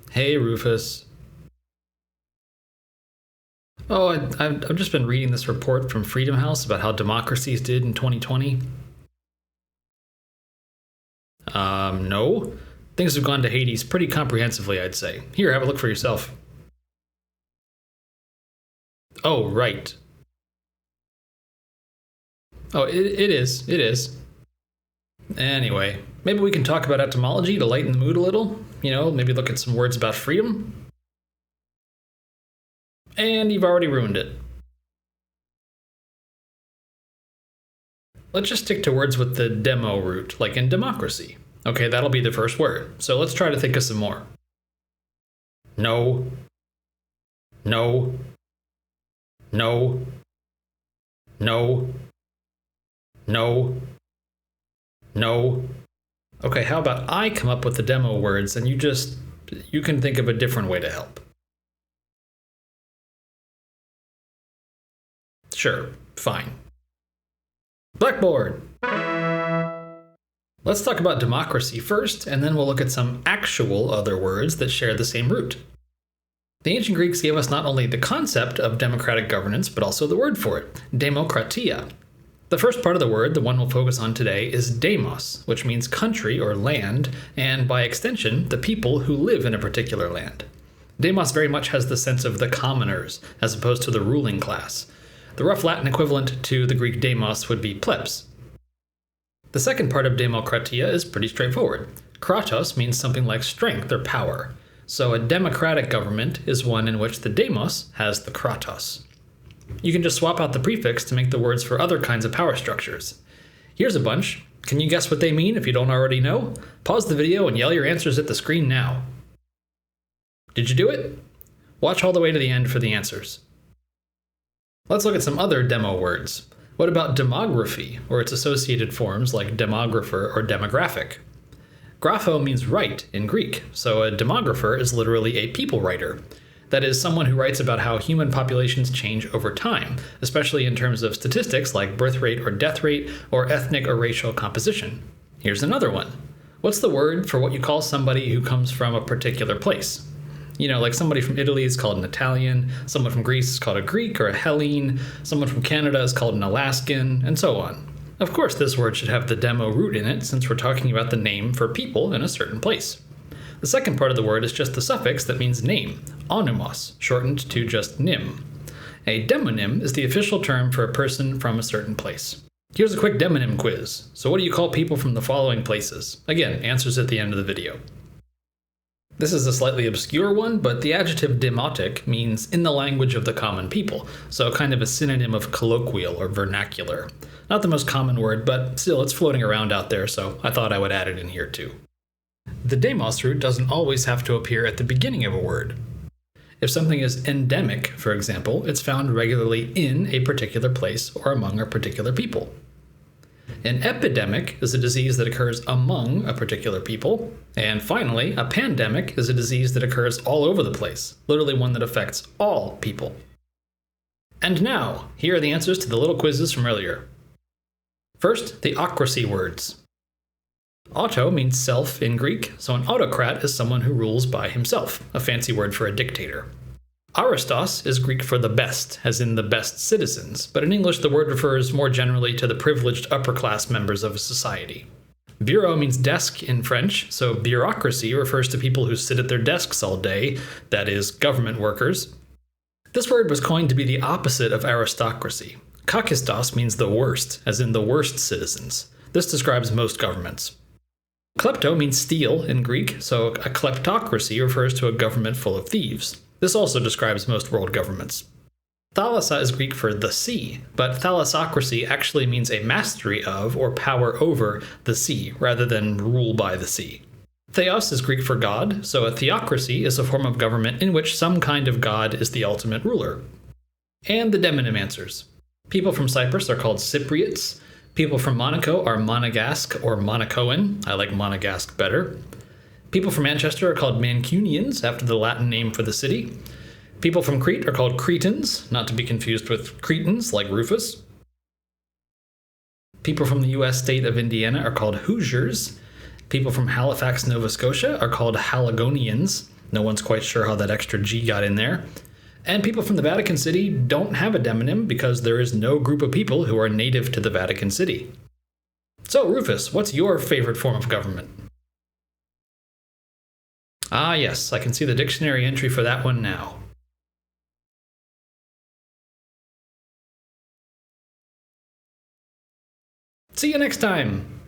Hey, Rufus. Oh, I've just been reading this report from Freedom House about how democracies did in 2020. No. Things have gone to Hades pretty comprehensively, I'd say. Here, have a look for yourself. Oh, right. Oh, it is. It is. Anyway, maybe we can talk about etymology to lighten the mood a little. You know, maybe look at some words about freedom. And you've already ruined it. Let's just stick to words with the demo root, like in democracy. Okay, that'll be the first word. So let's try to think of some more. No. No. No. No. No. No. Okay, how about I come up with the demo words and you can think of a different way to help. Sure, fine. Blackboard! Let's talk about democracy first, and then we'll look at some actual other words that share the same root. The ancient Greeks gave us not only the concept of democratic governance, but also the word for it, demokratia. The first part of the word, the one we'll focus on today, is demos, which means country or land, and by extension, the people who live in a particular land. Demos very much has the sense of the commoners, as opposed to the ruling class. The rough Latin equivalent to the Greek demos would be plebs. The second part of democratia is pretty straightforward. Kratos means something like strength or power. So a democratic government is one in which the demos has the kratos. You can just swap out the prefix to make the words for other kinds of power structures. Here's a bunch. Can you guess what they mean if you don't already know? Pause the video and yell your answers at the screen now. Did you do it? Watch all the way to the end for the answers. Let's look at some other demo words. What about demography, or its associated forms like demographer or demographic? Grapho means write in Greek, so a demographer is literally a people writer. That is, someone who writes about how human populations change over time, especially in terms of statistics like birth rate or death rate, or ethnic or racial composition. Here's another one. What's the word for what you call somebody who comes from a particular place? You know, like somebody from Italy is called an Italian, someone from Greece is called a Greek or a Hellene, someone from Canada is called an Alaskan, and so on. Of course, this word should have the demo root in it, since we're talking about the name for people in a certain place. The second part of the word is just the suffix that means name, onymos, shortened to just nym. A demonym is the official term for a person from a certain place. Here's a quick demonym quiz. So what do you call people from the following places? Again, answers at the end of the video. This is a slightly obscure one, but the adjective demotic means in the language of the common people, so kind of a synonym of colloquial or vernacular. Not the most common word, but still it's floating around out there, so I thought I would add it in here too. The demos root doesn't always have to appear at the beginning of a word. If something is endemic, for example, it's found regularly in a particular place or among a particular people. An epidemic is a disease that occurs among a particular people. And finally, a pandemic is a disease that occurs all over the place, literally one that affects all people. And now, here are the answers to the little quizzes from earlier. First, the ocracy words. Auto means self in Greek, so an autocrat is someone who rules by himself, a fancy word for a dictator. Aristos is Greek for the best, as in the best citizens, but in English the word refers more generally to the privileged upper-class members of a society. Bureau means desk in French, so bureaucracy refers to people who sit at their desks all day, that is, government workers. This word was coined to be the opposite of aristocracy. Kakistos means the worst, as in the worst citizens. This describes most governments. Klepto means steal in Greek, so a kleptocracy refers to a government full of thieves. This also describes most world governments. Thalassa is Greek for the sea, but thalassocracy actually means a mastery of or power over the sea, rather than rule by the sea. Theos is Greek for God, so a theocracy is a form of government in which some kind of god is the ultimate ruler. And the demonym answers. People from Cyprus are called Cypriots. People from Monaco are Monegasque or Monacoan. I like Monegasque better. People from Manchester are called Mancunians, after the Latin name for the city. People from Crete are called Cretans, not to be confused with Cretans like Rufus. People from the US state of Indiana are called Hoosiers. People from Halifax, Nova Scotia are called Haligonians. No one's quite sure how that extra G got in there. And people from the Vatican City don't have a demonym because there is no group of people who are native to the Vatican City. So, Rufus, what's your favorite form of government? Ah, yes, I can see the dictionary entry for that one now. See you next time!